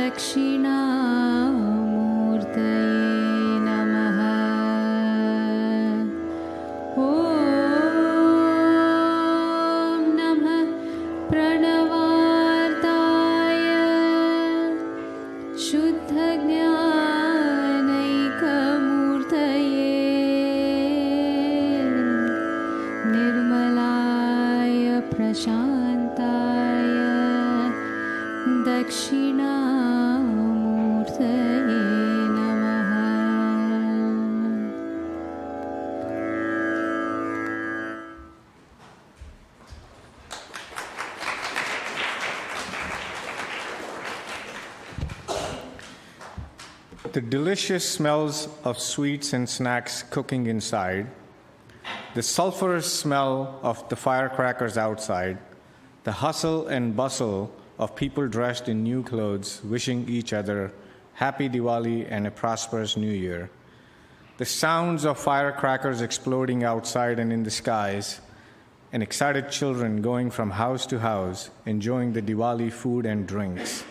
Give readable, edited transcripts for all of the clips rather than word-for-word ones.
दक्षिणामूर्तये नमः। ॐ नमः प्रणवार्ताय शुद्धज्ञानैकमूर्तये निर्मलाय प्रशान्ताय दक्षिणामूर्तये नमः। The delicious smells of sweets and snacks cooking inside, the sulfurous smell of the firecrackers outside, the hustle and bustle of people dressed in new clothes wishing each other happy Diwali and a prosperous new year, the sounds of firecrackers exploding outside and in the skies, and excited children going from house to house enjoying the Diwali food and drinks,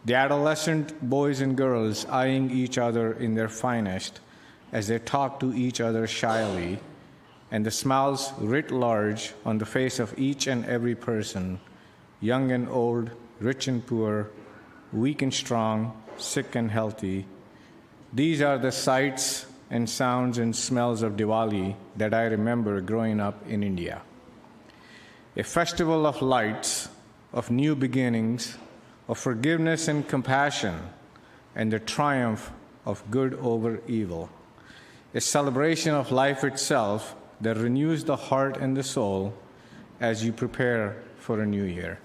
the adolescent boys and girls eyeing each other in their finest as they talk to each other shyly, and the smiles writ large on the face of each and every person, young and old, rich and poor, weak and strong, sick and healthy. These are the sights and sounds and smells of Diwali that I remember growing up in India. A festival of lights, of new beginnings, of forgiveness and compassion, and the triumph of good over evil. A celebration of life itself that renews the heart and the soul as you prepare for a new year.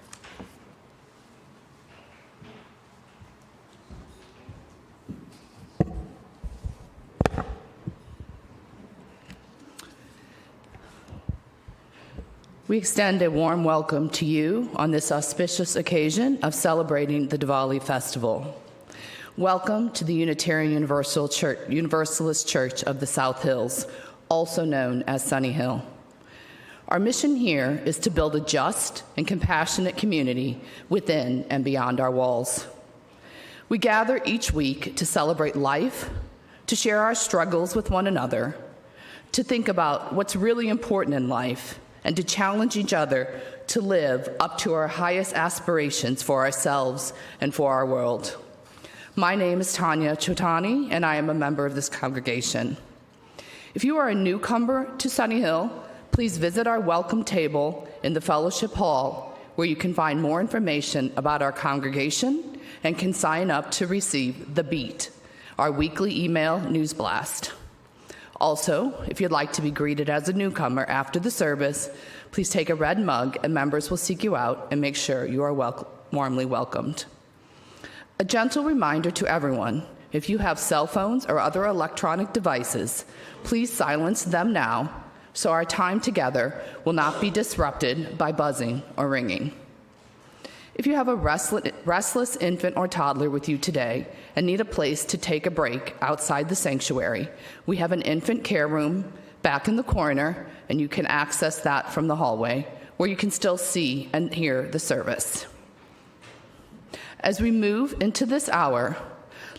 We extend a warm welcome to you on this auspicious occasion of celebrating the Diwali festival. Welcome to the Unitarian Universalist Church of the South Hills, also known as Sunny Hill. Our mission here is to build a just and compassionate community within and beyond our walls. We gather each week to celebrate life, to share our struggles with one another, to think about what's really important in life, and to challenge each other to live up to our highest aspirations for ourselves and for our world. My name is Tanya Chotani, and I am a member of this congregation. If you are a newcomer to Sunny Hill, please visit our welcome table in the Fellowship Hall, where you can find more information about our congregation and can sign up to receive The Beat, our weekly email news blast. Also, if you'd like to be greeted as a newcomer after the service, please take a red mug and members will seek you out and make sure you are warmly welcomed. A gentle reminder to everyone, if you have cell phones or other electronic devices, please silence them now so our time together will not be disrupted by buzzing or ringing. If you have a restless infant or toddler with you today and need a place to take a break outside the sanctuary, we have an infant care room back in the corner, and you can access that from the hallway, where you can still see and hear the service. As we move into this hour,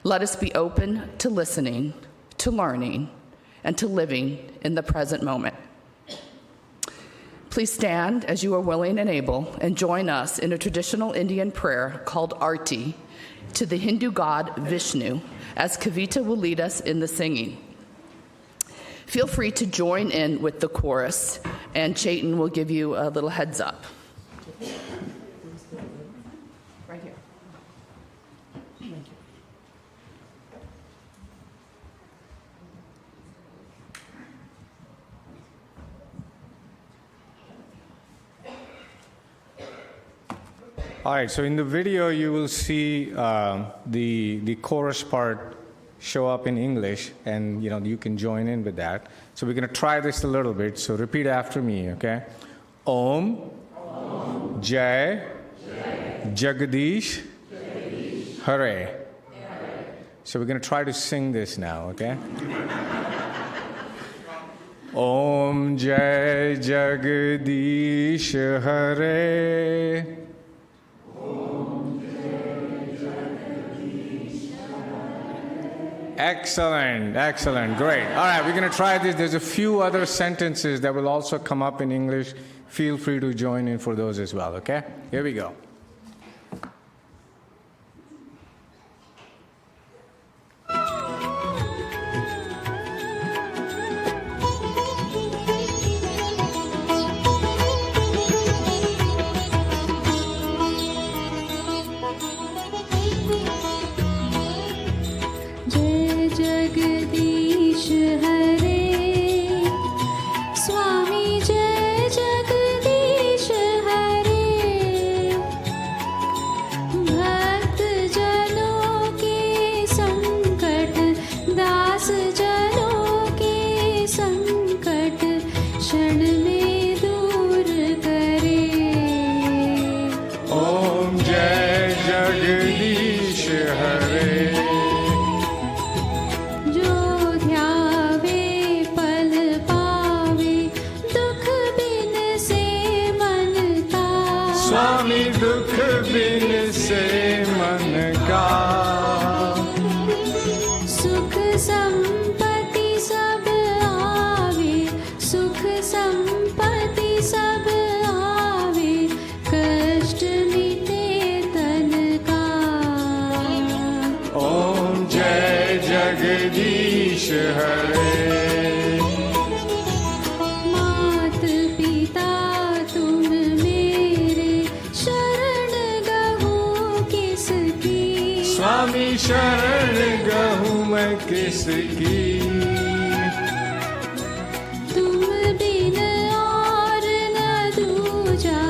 let us be open to listening, to learning, and to living in the present moment. Please stand as you are willing and able and join us in a traditional Indian prayer called Arti to the Hindu god Vishnu, as Kavita will lead us in the singing. Feel free to join in with the chorus, and Chaitan will give you a little heads up. Right here. Thank you. All right, so in the video you will see the chorus part show up in English, and you can join in with that. So we're going to try this a little bit. So repeat after me, okay? Om, Jai, Jagadish, Hare. So we're going to try to sing this now, okay? Om Jai Jagadish Hare. Om Jai Jagadish Excellent, excellent, great. All right, we're going to try this. There's a few other sentences that will also come up in English. Feel free to join in for those as well, okay? Here we go. जय जगदीश हरे स्वामी जय जगदीश हरे भक्त जनों के संकट दास जनों के संकट क्षण में दूर करे ओम जय जगदीश हरे जो ध्यावे पल पावे दुख बिन से मन का स्वामी दुख बिन से मन का सुख संपत्ति सब आवे सुख संपत्ति सब आवे कष्ट मिटे तन का ओम जय जगदीश हरे मात पिता तुम मेरे शरण गहूँ किसकी स्वामी शरण गहूँ मैं किसकी तुम बिन और न दूजा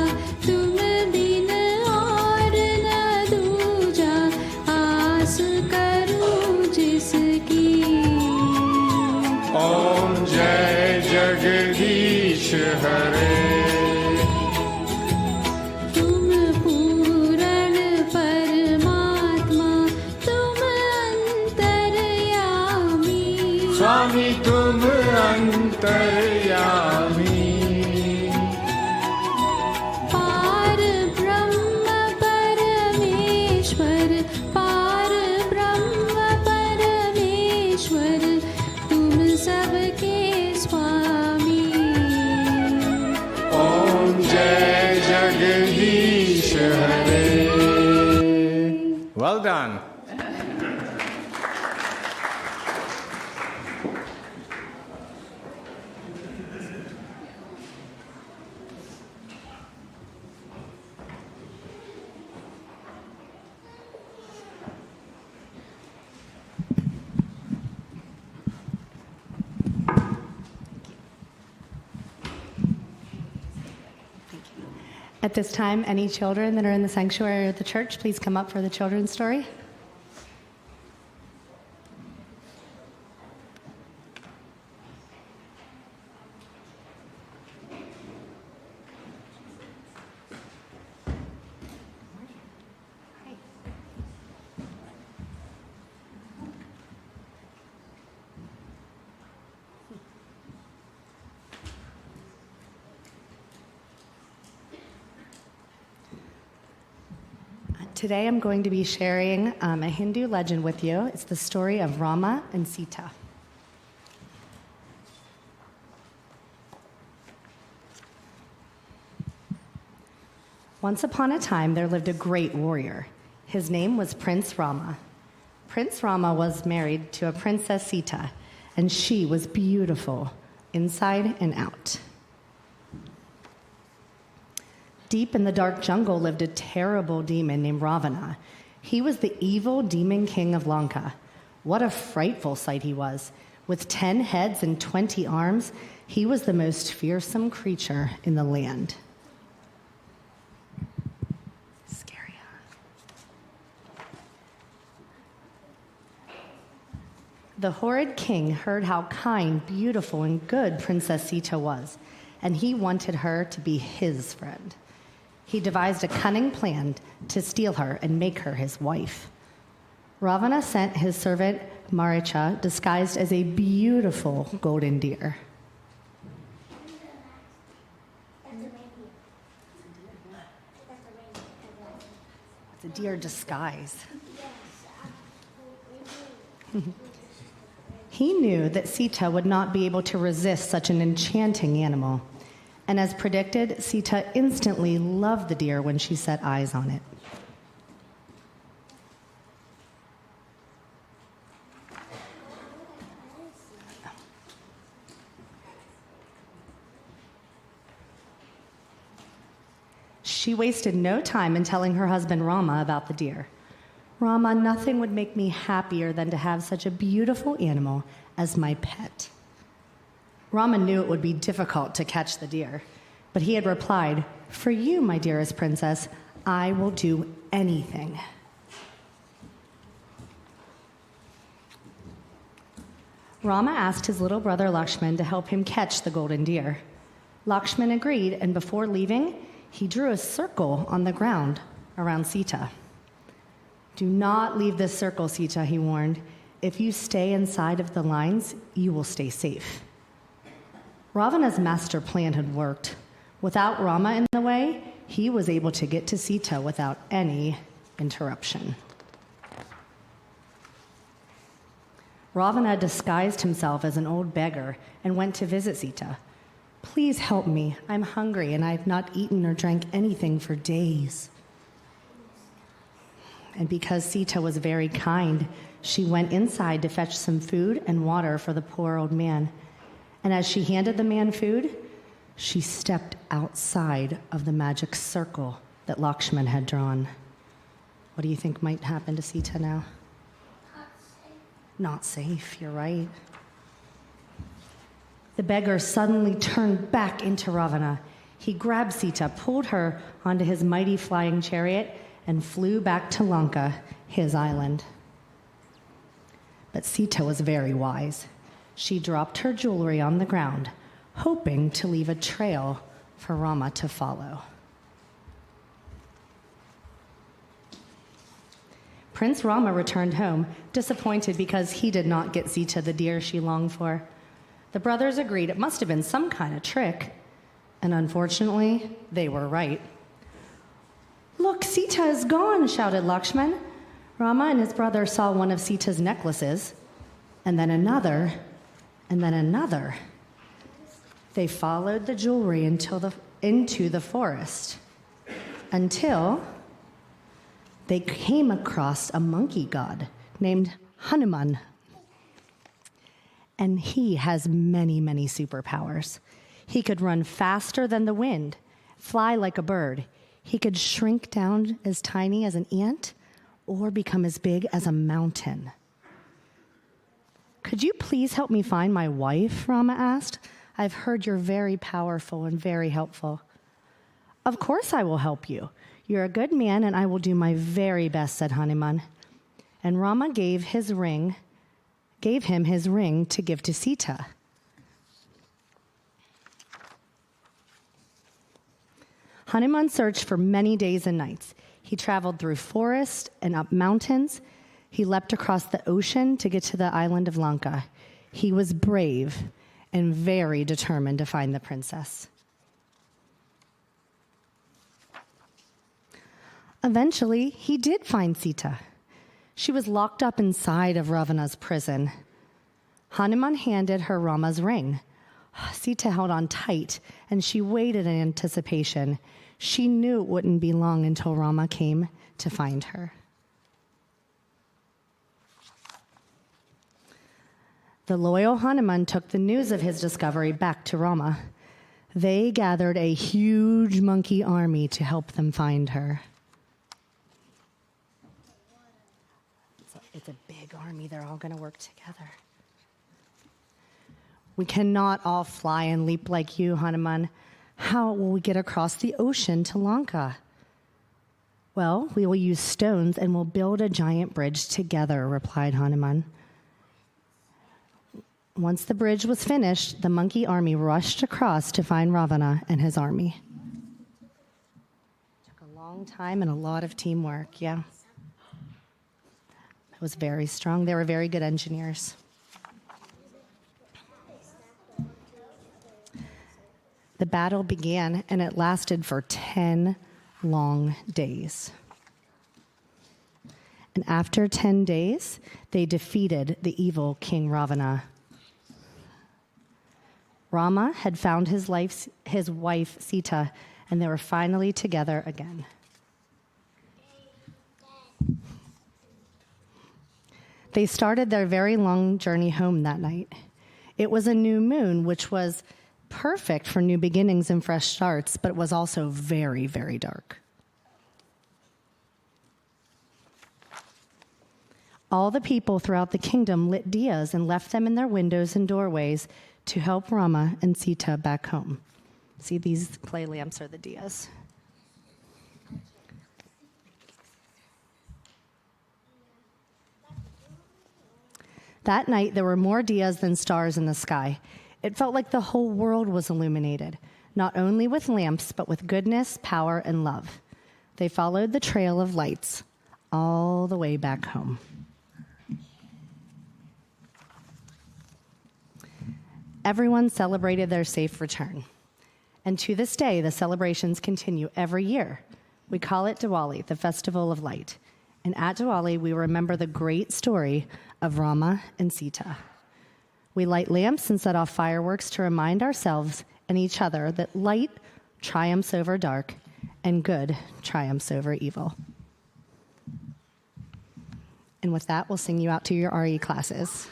तुम बिन और न दूजा आस करूं जिसकी ओम जय जगदीश हरे तुम पूरण परमात्मा तुम अंतर्यामी स्वामी तुम अंतर्यामी पार ब्रह्म परमेश्वर पार ब्रह्म परमेश्वर तुम सबके स्वामी ओम जय जगदीश हरे Well done. At this time, any children that are in the sanctuary or the church, please come up for the children's story. Today I'm going to be sharing a Hindu legend with you. It's the story of Rama and Sita. Once upon a time, there lived a great warrior. His name was Prince Rama. Prince Rama was married to a Princess Sita, and she was beautiful inside and out. Deep in the dark jungle lived a terrible demon named Ravana. He was the evil demon king of Lanka. What a frightful sight he was. With 10 heads and 20 arms, he was the most fearsome creature in the land. Scary, huh? The horrid king heard how kind, beautiful, and good Princess Sita was, and he wanted her to be his friend. He devised a cunning plan to steal her and make her his wife. Ravana sent his servant Maricha, disguised as a beautiful golden deer. It's a deer disguise. He knew that Sita would not be able to resist such an enchanting animal. And as predicted, Sita instantly loved the deer when she set eyes on it. She wasted no time in telling her husband Rama about the deer. Rama, nothing would make me happier than to have such a beautiful animal as my pet. Rama knew it would be difficult to catch the deer, but he had replied, "For you, my dearest princess, I will do anything." Rama asked his little brother Lakshman to help him catch the golden deer. Lakshman agreed, and before leaving, he drew a circle on the ground around Sita. "Do not leave this circle, Sita," he warned. "If you stay inside of the lines, you will stay safe." Ravana's master plan had worked. Without Rama in the way, he was able to get to Sita without any interruption. Ravana disguised himself as an old beggar and went to visit Sita. "Please help me. I'm hungry and I have not eaten or drank anything for days." And because Sita was very kind, she went inside to fetch some food and water for the poor old man. And as she handed the man food, she stepped outside of the magic circle that Lakshman had drawn. What do you think might happen to Sita now? Not safe, you're right. The beggar suddenly turned back into Ravana. He grabbed Sita, pulled her onto his mighty flying chariot, and flew back to Lanka, his island. But Sita was very wise. She dropped her jewelry on the ground, hoping to leave a trail for Rama to follow. Prince Rama returned home, disappointed because he did not get Sita the deer she longed for. The brothers agreed it must have been some kind of trick, and unfortunately, they were right. "Look, Sita is gone," shouted Lakshman. Rama and his brother saw one of Sita's necklaces, and then another, and then another. They followed the jewelry into the forest until they came across a monkey god named Hanuman. And he has many, many superpowers. He could run faster than the wind, fly like a bird. He could shrink down as tiny as an ant or become as big as a mountain. "Could you please help me find my wife?" Rama asked. "I've heard you're very powerful and very helpful." "Of course I will help you. You're a good man and I will do my very best," said Hanuman. And Rama gave him his ring to give to Sita. Hanuman searched for many days and nights. He traveled through forests and up mountains. He leapt across the ocean to get to the island of Lanka. He was brave and very determined to find the princess. Eventually, he did find Sita. She was locked up inside of Ravana's prison. Hanuman handed her Rama's ring. Sita held on tight, and she waited in anticipation. She knew it wouldn't be long until Rama came to find her. The loyal Hanuman took the news of his discovery back to Rama. They gathered a huge monkey army to help them find her. It's a big army. They're all going to work together. "We cannot all fly and leap like you, Hanuman. How will we get across the ocean to Lanka?" "Well, we will use stones and we'll build a giant bridge together," replied Hanuman. Once the bridge was finished, the monkey army rushed across to find Ravana and his army. It took a long time and a lot of teamwork, yeah. It was very strong. They were very good engineers. The battle began, and it lasted for 10 long days. And after 10 days, they defeated the evil King Ravana. Rama had found his wife Sita, and they were finally together again. They started their very long journey home that night. It was a new moon, which was perfect for new beginnings and fresh starts, but it was also very, very dark. All the people throughout the kingdom lit diyas and left them in their windows and doorways to help Rama and Sita back home. See, these clay lamps are the diyas. That night, there were more diyas than stars in the sky. It felt like the whole world was illuminated, not only with lamps, but with goodness, power, and love. They followed the trail of lights all the way back home. Everyone celebrated their safe return. And to this day, the celebrations continue every year. We call it Diwali, the Festival of Light. And at Diwali, we remember the great story of Rama and Sita. We light lamps and set off fireworks to remind ourselves and each other that light triumphs over dark and good triumphs over evil. And with that, we'll sing you out to your RE classes.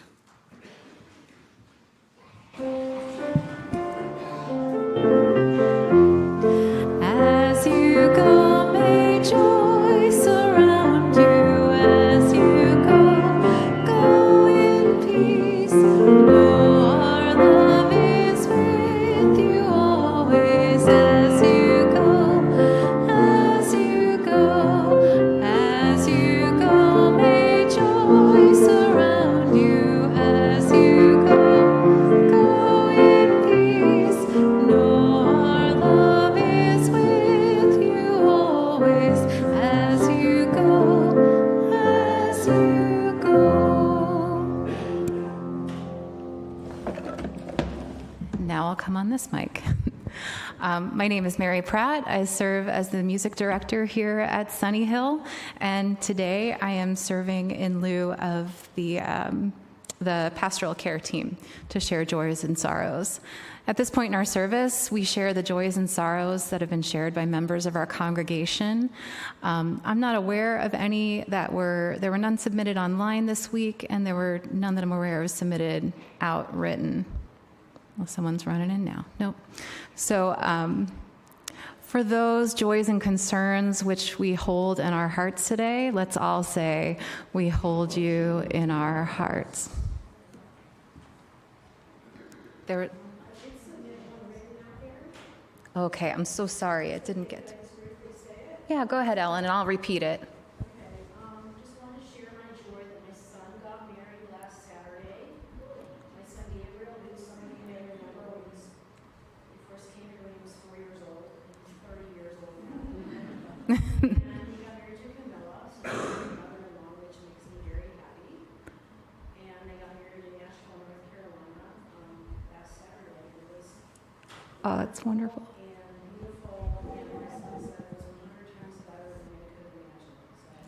As you go, may joy surround you. As you go in peace. Know our love is with you always. As you go, may joy surround you. As you go in peace. Know our love is with you always. As you go. Now I'll come on this mic. My name is Mary Pratt. I serve as the music director here at Sunny Hill, and today I am serving in lieu of the pastoral care team to share joys and sorrows. At this point in our service, we share the joys and sorrows that have been shared by members of our congregation. I'm not aware of any there were none submitted online this week, and there were none that I'm aware of submitted out written. Well, someone's running in now. Nope. So for those joys and concerns which we hold in our hearts today, let's all say, we hold you in our hearts. Okay, I'm so sorry. It didn't get. Yeah, go ahead, Ellen, and I'll repeat it. Just want to share my joy that my son got married last Saturday. My son Gabriel, who some of you may remember, he first came here when he was 4 years old. He's 30 years old now. And he got married to Camilla, so he's my mother-in-law, which makes me very happy. And they got married in Nashville, North Carolina last Saturday. It was Oh, that's wonderful. beautiful, and my son said it was 100 times better than they could have imagined.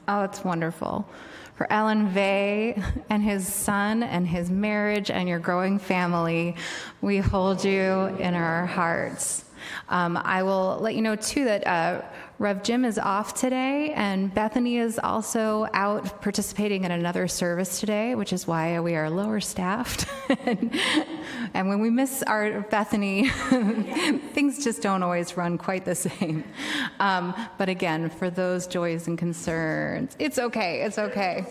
Oh, it's wonderful. For Alan Vey and his son and his marriage and your growing family, we hold you in our hearts. I will let you know, too, that Rev Jim is off today, and Bethany is also out participating in another service today, which is why we are lower staffed. And when we miss our Bethany, things just don't always run quite the same. But again, for those joys and concerns, it's okay. It's okay.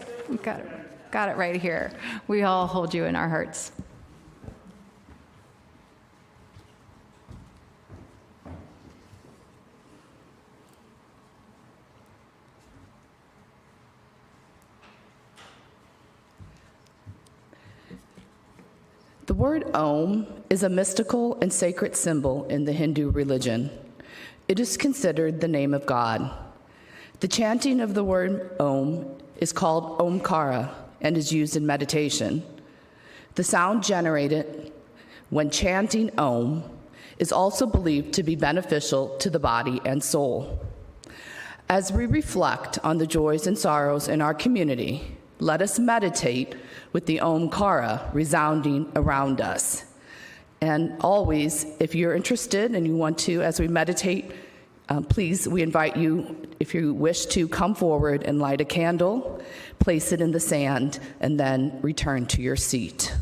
Got it right here. We all hold you in our hearts. The word Om is a mystical and sacred symbol in the Hindu religion. It is considered the name of God. The chanting of the word Om is called Omkara and is used in meditation. The sound generated when chanting Om is also believed to be beneficial to the body and soul. As we reflect on the joys and sorrows in our community, let us meditate with the Omkara resounding around us. And always, if you're interested and you want to, as we meditate, please, we invite you, if you wish to, come forward and light a candle, place it in the sand, and then return to your seat.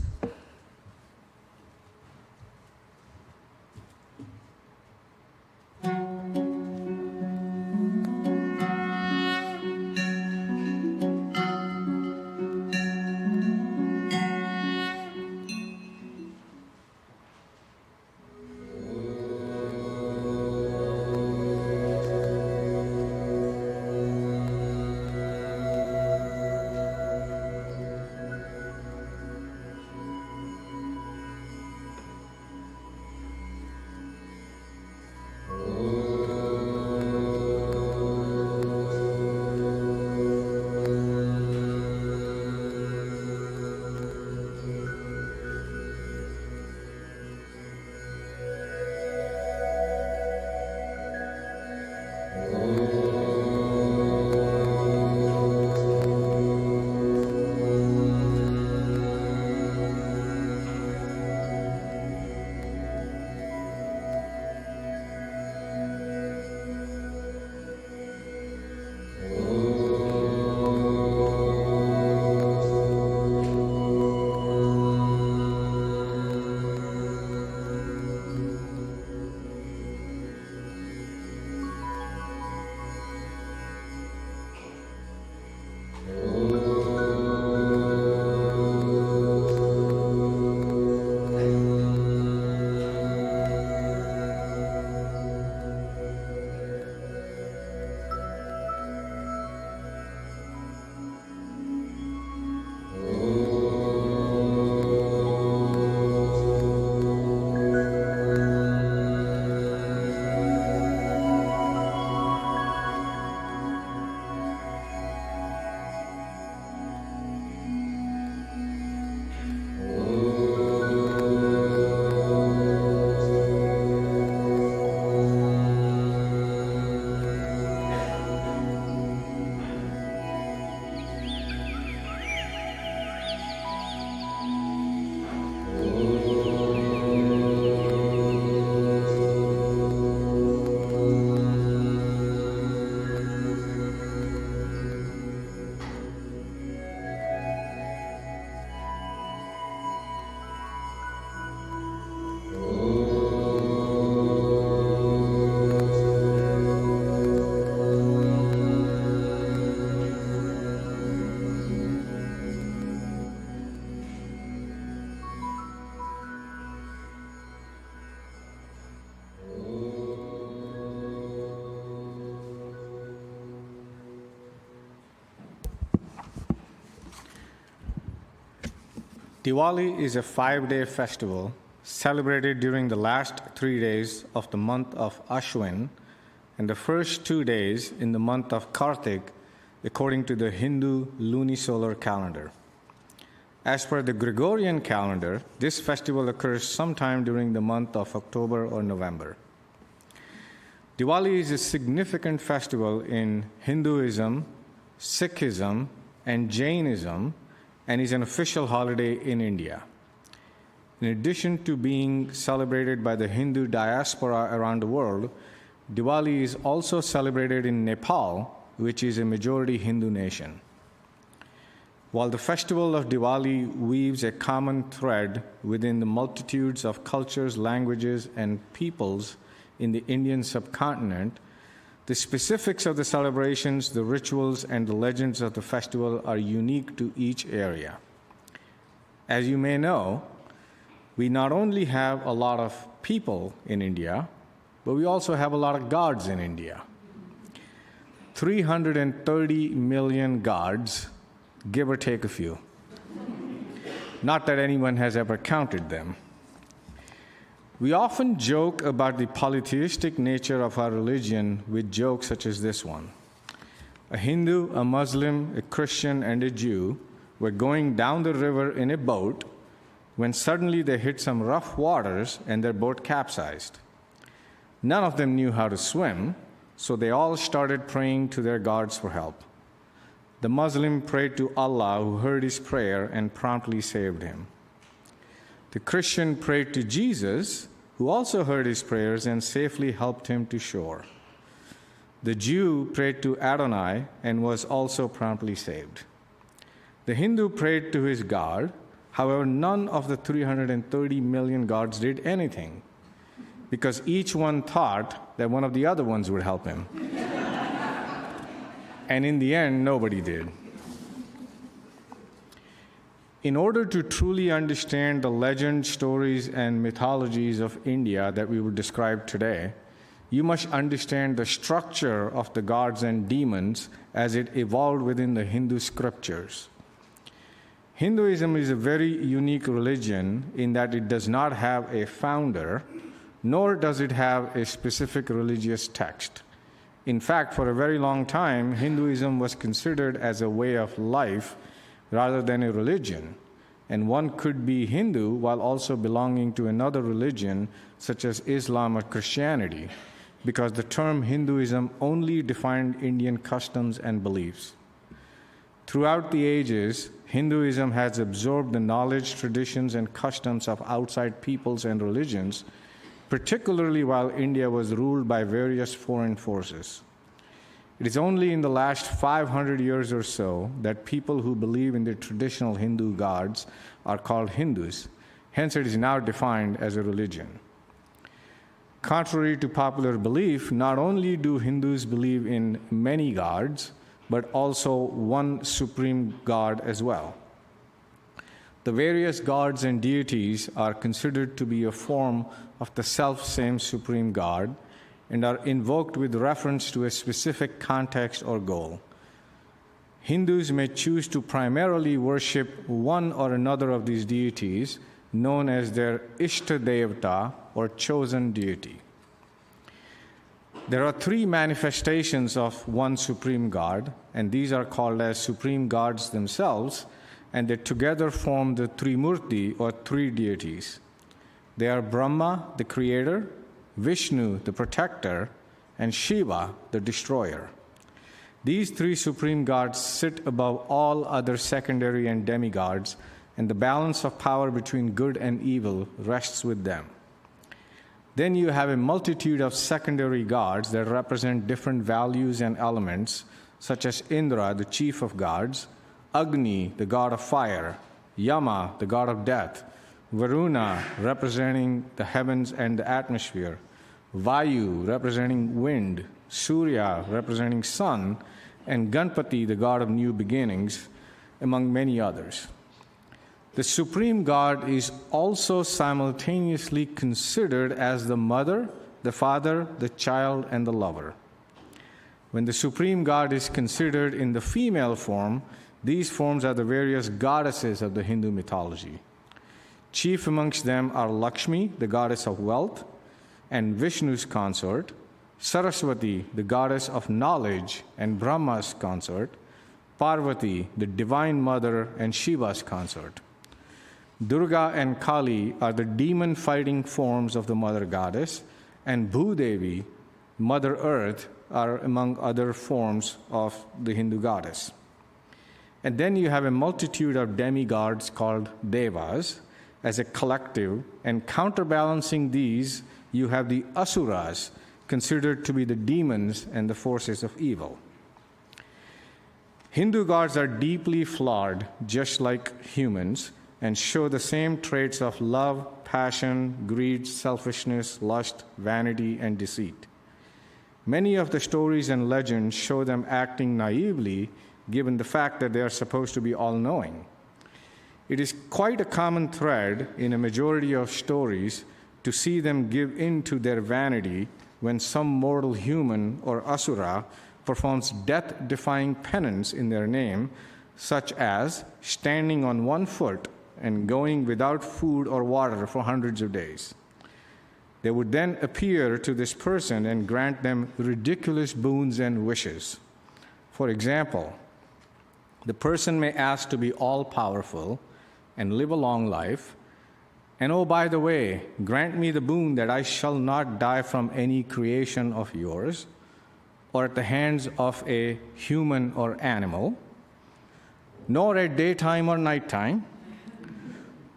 Diwali is a 5-day festival celebrated during the last 3 days of the month of Ashwin and the first 2 days in the month of Kartik, according to the Hindu lunisolar calendar. As per the Gregorian calendar, this festival occurs sometime during the month of October or November. Diwali is a significant festival in Hinduism, Sikhism, and Jainism, and is an official holiday in India. In addition to being celebrated by the Hindu diaspora around the world, Diwali is also celebrated in Nepal, which is a majority Hindu nation. While the festival of Diwali weaves a common thread within the multitudes of cultures, languages, and peoples in the Indian subcontinent, the specifics of the celebrations, the rituals, and the legends of the festival are unique to each area. As you may know, we not only have a lot of people in India, but we also have a lot of gods in India. 330 million gods, give or take a few. Not that anyone has ever counted them. We often joke about the polytheistic nature of our religion with jokes such as this one. A Hindu, a Muslim, a Christian, and a Jew were going down the river in a boat when suddenly they hit some rough waters and their boat capsized. None of them knew how to swim, So they all started praying to their gods for help. The Muslim prayed to Allah, who heard his prayer and promptly saved him. The Christian prayed to Jesus, who also heard his prayers and safely helped him to shore. The Jew prayed to Adonai and was also promptly saved. The Hindu prayed to his God. However, none of the 330 million gods did anything, because each one thought that one of the other ones would help him. And in the end, nobody did. In order to truly understand the legends, stories, and mythologies of India that we will describe today, you must understand the structure of the gods and demons as it evolved within the Hindu scriptures. Hinduism is a very unique religion in that it does not have a founder, nor does it have a specific religious text. In fact, for a very long time, Hinduism was considered as a way of life rather than a religion, and one could be Hindu while also belonging to another religion such as Islam or Christianity, because the term Hinduism only defined Indian customs and beliefs. Throughout the ages, Hinduism has absorbed the knowledge, traditions, and customs of outside peoples and religions, particularly while India was ruled by various foreign forces. It is only in the last 500 years or so that people who believe in the traditional Hindu gods are called Hindus. Hence, it is now defined as a religion. Contrary to popular belief, not only do Hindus believe in many gods, but also one supreme God as well. The various gods and deities are considered to be a form of the self-same supreme God and are invoked with reference to a specific context or goal. Hindus may choose to primarily worship one or another of these deities, known as their Ishta Devata, or chosen deity. There are three manifestations of one supreme God, and these are called as supreme gods themselves, and they together form the Trimurti, or three deities. They are Brahma, the creator, Vishnu, the protector, and Shiva, the destroyer. These three supreme gods sit above all other secondary and demigods, and the balance of power between good and evil rests with them. Then you have a multitude of secondary gods that represent different values and elements, such as Indra, the chief of gods, Agni, the god of fire, Yama, the god of death, Varuna, representing the heavens and the atmosphere, Vayu, representing wind, Surya, representing sun, and Ganpati, the god of new beginnings, among many others. The supreme God is also simultaneously considered as the mother, the father, the child, and the lover. When the supreme God is considered in the female form, these forms are the various goddesses of the Hindu mythology. Chief amongst them are Lakshmi, the goddess of wealth, and Vishnu's consort, Saraswati, the goddess of knowledge and Brahma's consort, Parvati, the divine mother and Shiva's consort. Durga and Kali are the demon-fighting forms of the mother goddess, and Bhudevi, Mother Earth, are among other forms of the Hindu goddess. And then you have a multitude of demigods called Devas as a collective, and counterbalancing these, you have the Asuras, considered to be the demons and the forces of evil. Hindu gods are deeply flawed, just like humans, and show the same traits of love, passion, greed, selfishness, lust, vanity, and deceit. Many of the stories and legends show them acting naively, given the fact that they are supposed to be all-knowing. It is quite a common thread in a majority of stories to see them give in to their vanity when some mortal human or asura performs death-defying penance in their name, such as standing on one foot and going without food or water for hundreds of days. They would then appear to this person and grant them ridiculous boons and wishes. For example, the person may ask to be all-powerful and live a long life, and oh, by the way, grant me the boon that I shall not die from any creation of yours, or at the hands of a human or animal, nor at daytime or nighttime,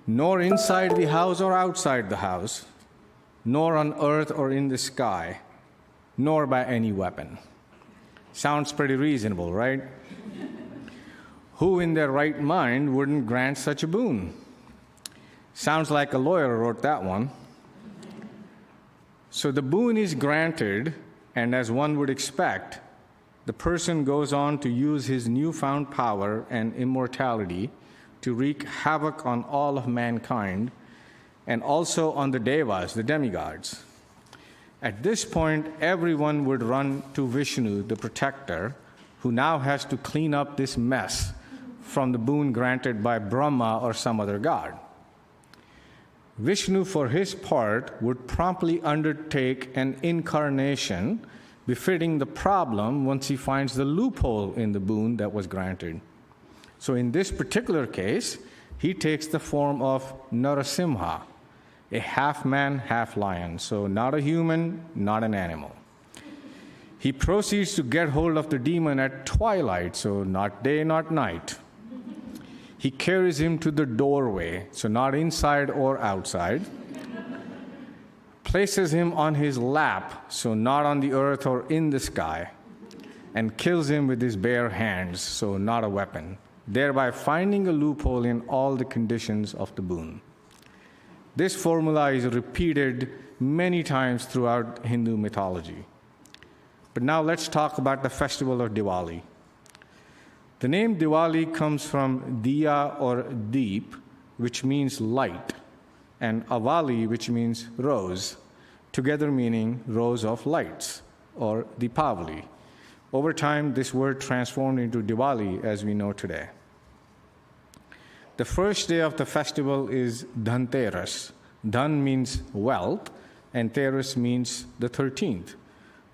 nor inside the house or outside the house, nor on earth or in the sky, nor by any weapon. Sounds pretty reasonable, right? Who in their right mind wouldn't grant such a boon? Sounds like a lawyer wrote that one. So the boon is granted, and as one would expect, the person goes on to use his newfound power and immortality to wreak havoc on all of mankind and also on the devas, the demigods. At this point, everyone would run to Vishnu, the protector, who now has to clean up this mess from the boon granted by Brahma or some other god. Vishnu, for his part, would promptly undertake an incarnation befitting the problem once he finds the loophole in the boon that was granted. So in this particular case, he takes the form of Narasimha, a half man, half lion, so not a human, not an animal. He proceeds to get hold of the demon at twilight, so not day, not night. He carries him to the doorway, so not inside or outside. Places him on his lap, so not on the earth or in the sky, and kills him with his bare hands, so not a weapon, thereby finding a loophole in all the conditions of the boon. This formula is repeated many times throughout Hindu mythology. But now let's talk about the festival of Diwali. The name Diwali comes from diya or deep, which means light, and avali, which means rose, together meaning rose of lights, or Deepavali. Over time, this word transformed into Diwali as we know today. The first day of the festival is Dhanteras. Dhan means wealth, and Teras means the 13th.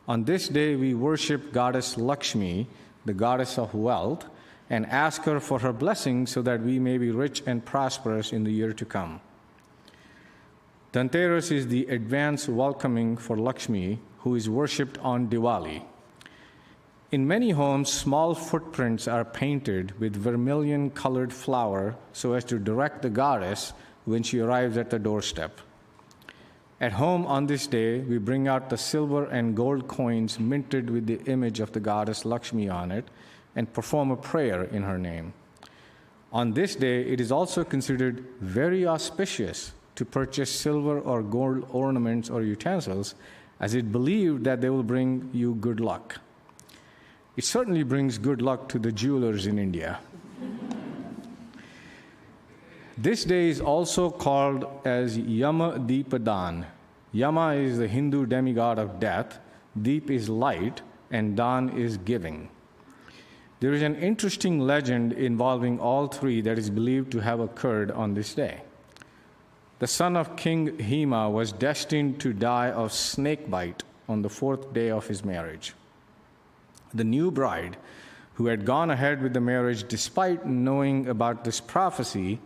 On this day, we worship goddess Lakshmi, the goddess of wealth, and ask her for her blessing so that we may be rich and prosperous in the year to come. Dhanteras is the advance welcoming for Lakshmi, who is worshipped on Diwali. In many homes, small footprints are painted with vermilion-colored flour so as to direct the goddess when she arrives at the doorstep. At home on this day, we bring out the silver and gold coins minted with the image of the goddess Lakshmi on it and perform a prayer in her name. On this day, it is also considered very auspicious to purchase silver or gold ornaments or utensils, as it believed that they will bring you good luck. It certainly brings good luck to the jewelers in India. This day is also called as Yama Deepadan. Yama is the Hindu demigod of death, Deep is light, and Dan is giving. There is an interesting legend involving all three that is believed to have occurred on this day. The son of King Hima was destined to die of snake bite on the 4th day of his marriage. The new bride, who had gone ahead with the marriage despite knowing about this prophecy,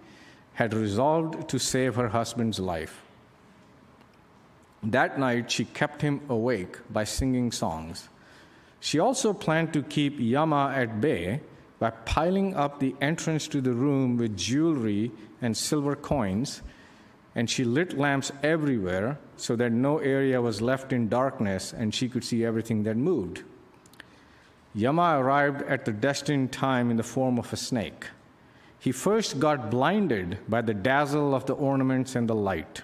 had resolved to save her husband's life. That night, she kept him awake by singing songs. She also planned to keep Yama at bay by piling up the entrance to the room with jewelry and silver coins, and she lit lamps everywhere so that no area was left in darkness and she could see everything that moved. Yama arrived at the destined time in the form of a snake. He first got blinded by the dazzle of the ornaments and the light.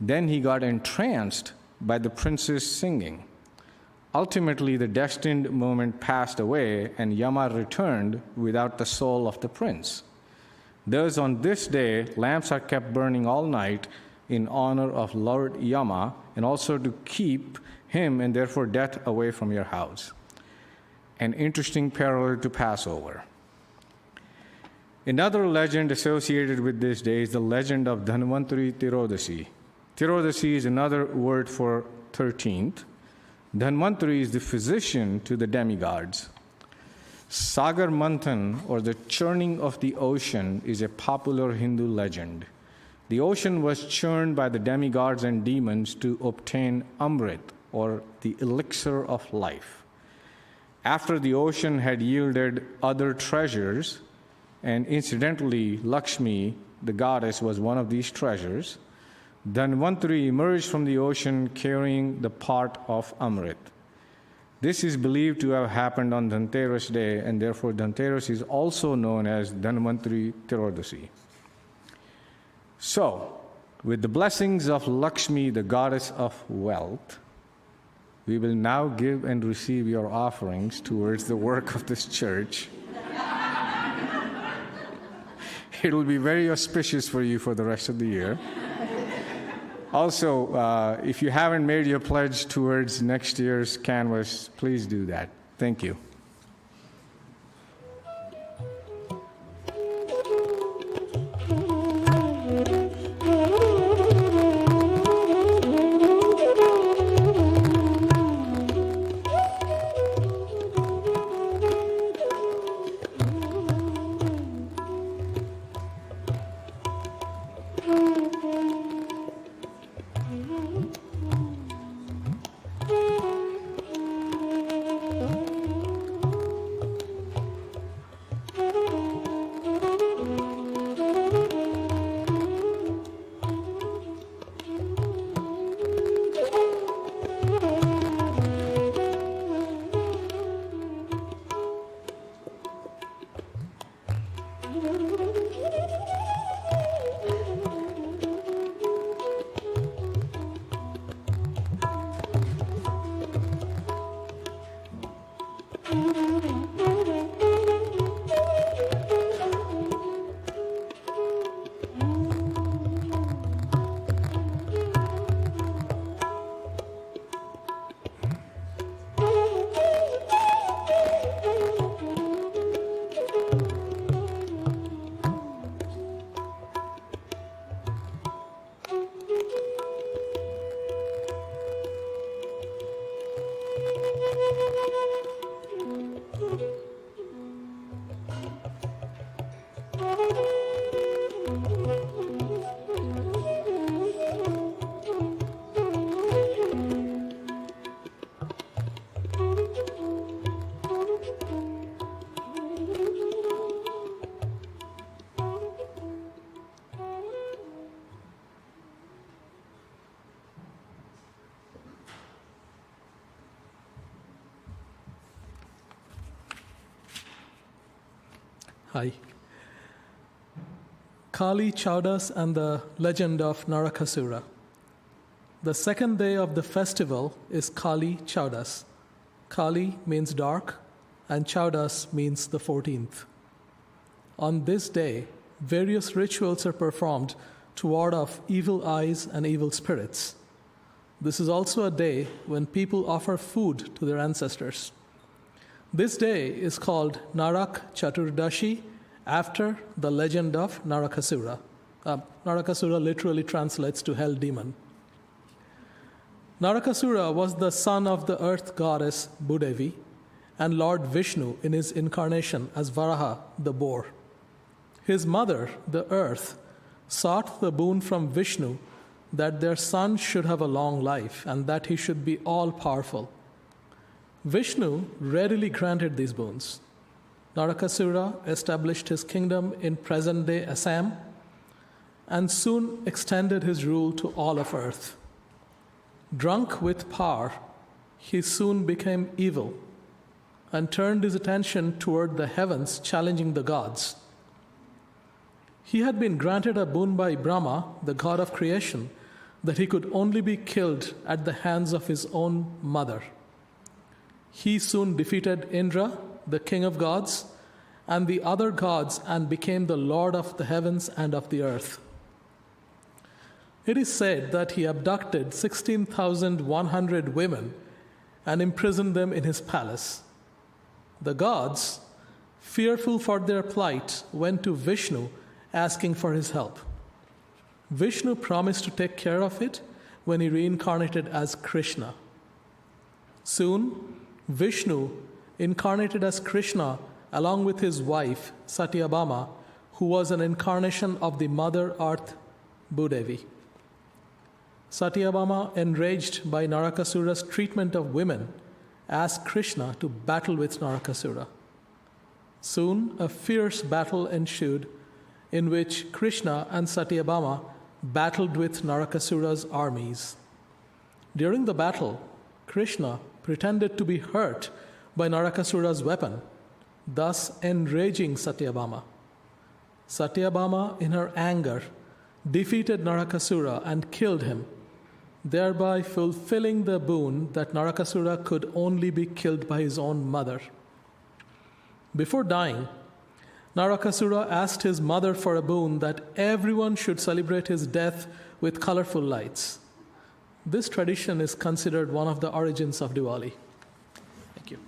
Then he got entranced by the prince's singing. Ultimately, the destined moment passed away, and Yama returned without the soul of the prince. Thus, on this day, lamps are kept burning all night in honor of Lord Yama, and also to keep him and therefore death away from your house. An interesting parallel to Passover. Another legend associated with this day is the legend of Dhanvantari Tirodasi. Tirodasi is another word for 13th. Dhanvantari is the physician to the demigods. Sagar Manthan, or the churning of the ocean, is a popular Hindu legend. The ocean was churned by the demigods and demons to obtain Amrit, or the elixir of life. After the ocean had yielded other treasures, and incidentally, Lakshmi, the goddess, was one of these treasures, Dhanvantari emerged from the ocean carrying the pot of Amrit. This is believed to have happened on Dhanteras Day, and therefore Dhanteras is also known as Dhanvantari Tirayodasi. So, with the blessings of Lakshmi, the goddess of wealth, we will now give and receive your offerings towards the work of this church. It will be very auspicious for you for the rest of the year. Also, if you haven't made your pledge towards next year's canvas, please do that. Thank you. Hi. Kali Chowdas and the legend of Narakasura. The second day of the festival is Kali Chowdas. Kali means dark, and Chowdas means the 14th. On this day, various rituals are performed to ward off evil eyes and evil spirits. This is also a day when people offer food to their ancestors. This day is called Narak Chaturdashi, after the legend of Narakasura. Narakasura literally translates to hell demon. Narakasura was the son of the earth goddess Bhudevi and Lord Vishnu in his incarnation as Varaha, the boar. His mother, the earth, sought the boon from Vishnu that their son should have a long life and that he should be all-powerful. Vishnu readily granted these boons. Narakasura established his kingdom in present-day Assam and soon extended his rule to all of earth. Drunk with power, he soon became evil and turned his attention toward the heavens, challenging the gods. He had been granted a boon by Brahma, the god of creation, that he could only be killed at the hands of his own mother. He soon defeated Indra, the king of gods, and the other gods, and became the lord of the heavens and of the earth. It is said that he abducted 16,100 women and imprisoned them in his palace. The gods, fearful for their plight, went to Vishnu asking for his help. Vishnu promised to take care of it when he reincarnated as Krishna. Soon, Vishnu incarnated as Krishna along with his wife, Satyabhama, who was an incarnation of the Mother Earth, Bhudevi. Satyabhama, enraged by Narakasura's treatment of women, asked Krishna to battle with Narakasura. Soon, a fierce battle ensued in which Krishna and Satyabhama battled with Narakasura's armies. During the battle, Krishna pretended to be hurt by Narakasura's weapon, thus enraging Satyabhama. Satyabhama, in her anger, defeated Narakasura and killed him, thereby fulfilling the boon that Narakasura could only be killed by his own mother. Before dying, Narakasura asked his mother for a boon that everyone should celebrate his death with colorful lights. This tradition is considered one of the origins of Diwali. Thank you.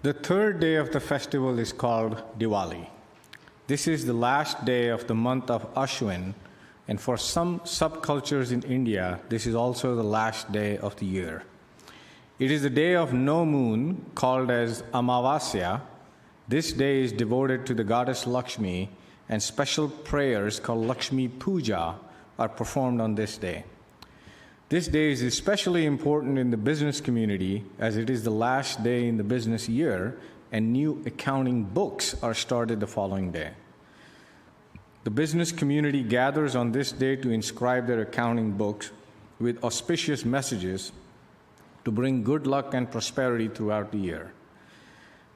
The third day of the festival is called Diwali. This is the last day of the month of Ashwin, and for some subcultures in India, this is also the last day of the year. It is the day of no moon, called as Amavasya. This day is devoted to the goddess Lakshmi, and special prayers called Lakshmi Puja are performed on this day. This day is especially important in the business community as it is the last day in the business year and new accounting books are started the following day. The business community gathers on this day to inscribe their accounting books with auspicious messages to bring good luck and prosperity throughout the year.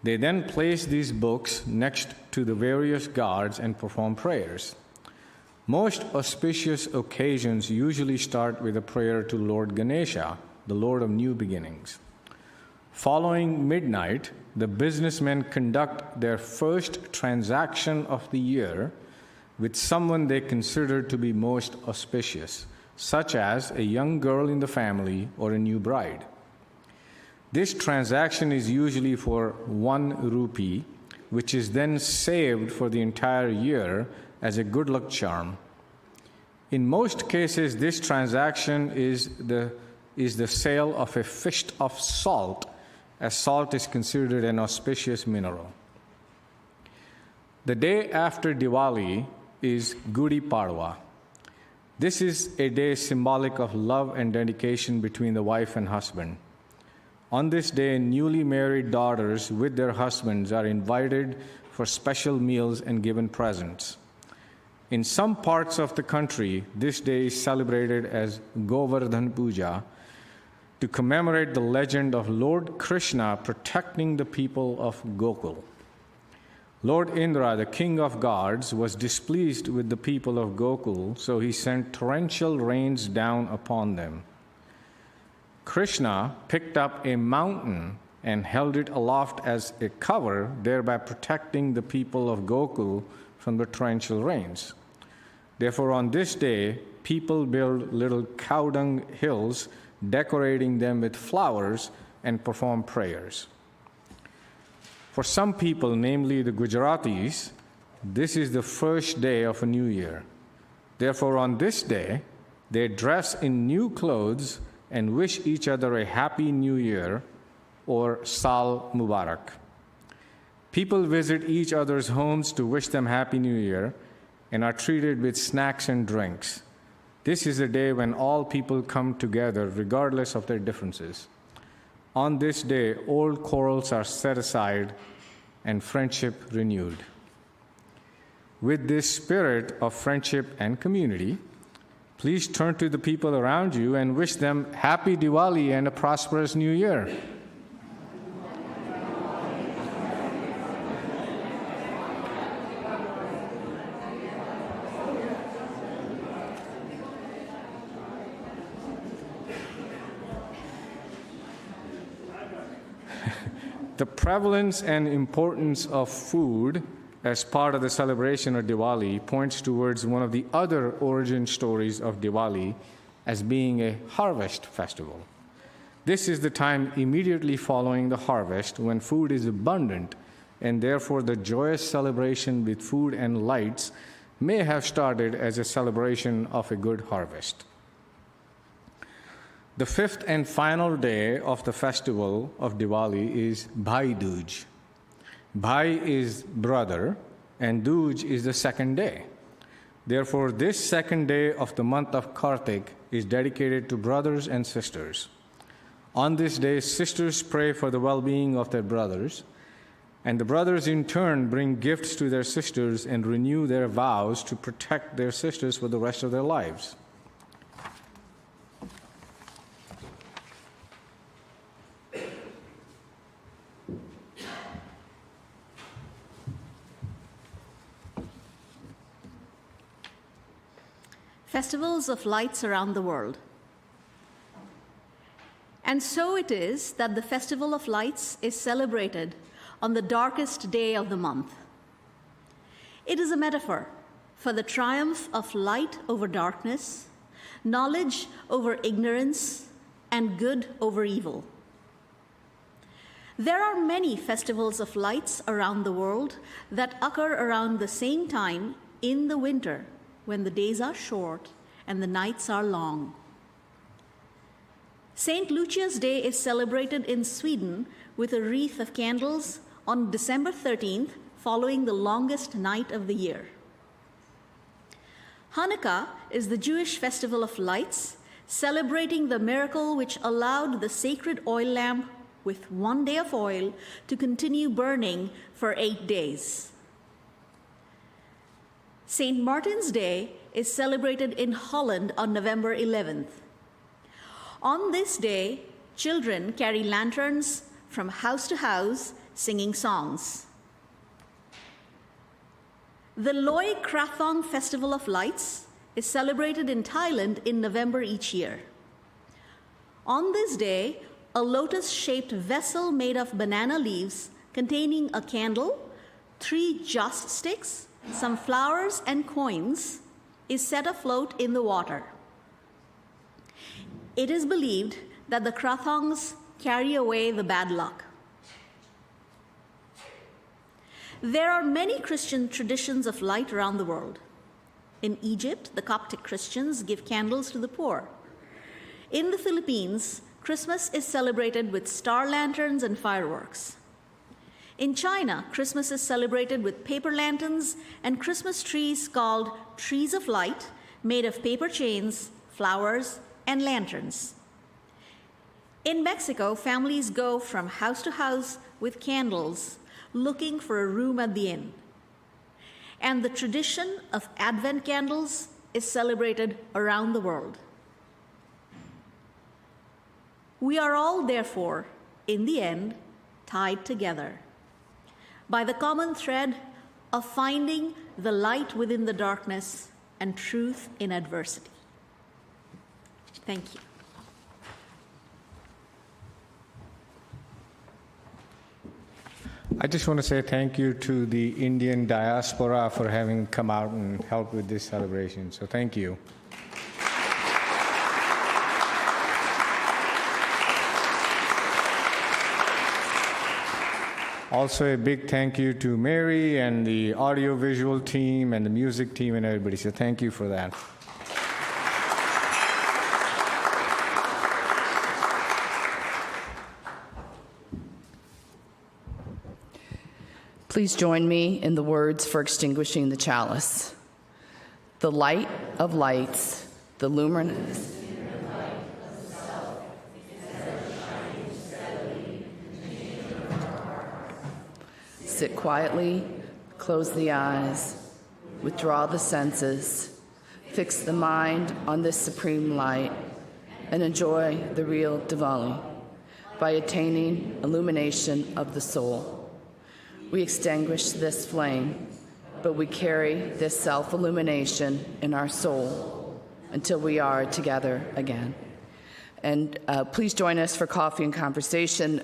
They then place these books next to the various gods and perform prayers. Most auspicious occasions usually start with a prayer to Lord Ganesha, the Lord of New Beginnings. Following midnight, the businessmen conduct their first transaction of the year with someone they consider to be most auspicious, such as a young girl in the family or a new bride. This transaction is usually for 1 rupee, which is then saved for the entire year as a good luck charm. In most cases, this transaction is the sale of a fist of salt, as salt is considered an auspicious mineral. The day after Diwali is Gudi Padwa. This is a day symbolic of love and dedication between the wife and husband. On this day, newly married daughters with their husbands are invited for special meals and given presents. In some parts of the country, this day is celebrated as Govardhan Puja to commemorate the legend of Lord Krishna protecting the people of Gokul. Lord Indra, the king of gods, was displeased with the people of Gokul, so he sent torrential rains down upon them. Krishna picked up a mountain and held it aloft as a cover, thereby protecting the people of Gokul from the torrential rains. Therefore, on this day, people build little cow dung hills, decorating them with flowers, and perform prayers. For some people, namely the Gujaratis, this is the first day of a new year. Therefore, on this day, they dress in new clothes and wish each other a happy new year, or Sal Mubarak. People visit each other's homes to wish them happy new year and are treated with snacks and drinks. This is a day when all people come together regardless of their differences. On this day, old quarrels are set aside and friendship renewed. With this spirit of friendship and community, please turn to the people around you and wish them happy Diwali and a prosperous new year. The prevalence and importance of food as part of the celebration of Diwali points towards one of the other origin stories of Diwali as being a harvest festival. This is the time immediately following the harvest when food is abundant, and therefore the joyous celebration with food and lights may have started as a celebration of a good harvest. The fifth and final day of the festival of Diwali is Bhai Dooj. Bhai is brother, and Dooj is the second day. Therefore, this second day of the month of Kartik is dedicated to brothers and sisters. On this day, sisters pray for the well-being of their brothers, and the brothers in turn bring gifts to their sisters and renew their vows to protect their sisters for the rest of their lives. Festivals of lights around the world. And so it is that the Festival of Lights is celebrated on the darkest day of the month. It is a metaphor for the triumph of light over darkness, knowledge over ignorance, and good over evil. There are many festivals of lights around the world that occur around the same time in the winter, when the days are short and the nights are long. St. Lucia's Day is celebrated in Sweden with a wreath of candles on December 13th, following the longest night of the year. Hanukkah is the Jewish festival of lights, celebrating the miracle which allowed the sacred oil lamp with 1 day of oil to continue burning for 8 days. St. Martin's Day is celebrated in Holland on November 11th. On this day, children carry lanterns from house to house singing songs. The Loy Krathong Festival of Lights is celebrated in Thailand in November each year. On this day, a lotus-shaped vessel made of banana leaves containing a candle, 3 joss sticks, some flowers and coins is set afloat in the water. It is believed that the Krathongs carry away the bad luck. There are many Christian traditions of light around the world. In Egypt, the Coptic Christians give candles to the poor. In the Philippines, Christmas is celebrated with star lanterns and fireworks. In China, Christmas is celebrated with paper lanterns and Christmas trees called trees of light, made of paper chains, flowers, and lanterns. In Mexico, families go from house to house with candles, looking for a room at the inn. And the tradition of Advent candles is celebrated around the world. We are all, therefore, in the end, tied together by the common thread of finding the light within the darkness and truth in adversity. Thank you. I just want to say thank you to the Indian diaspora for having come out and helped with this celebration. So thank you. Also, a big thank you to Mary and the audiovisual team and the music team and everybody. So thank you for that. Please join me in the words for extinguishing the chalice. The light of lights, the luminous. Sit quietly, close the eyes, withdraw the senses, fix the mind on this supreme light, and enjoy the real Diwali by attaining illumination of the soul. We extinguish this flame, but we carry this self-illumination in our soul until we are together again. And please join us for coffee and conversation.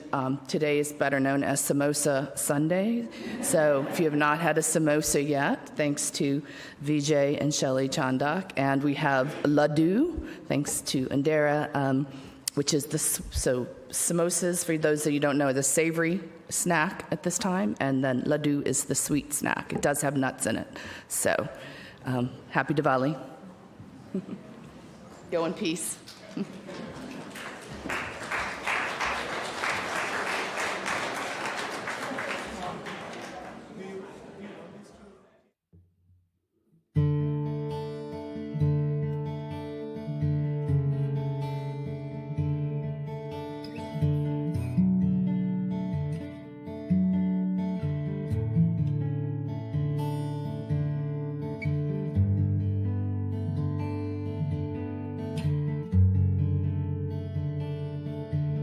Today is better known as Samosa Sunday. So if you have not had a samosa yet, thanks to Vijay and Shelley Chandak. And we have laddu, thanks to Indira, which is so samosas, for those of you who don't know, the savory snack at this time. And then laddu is the sweet snack. It does have nuts in it. So happy Diwali. Go in peace.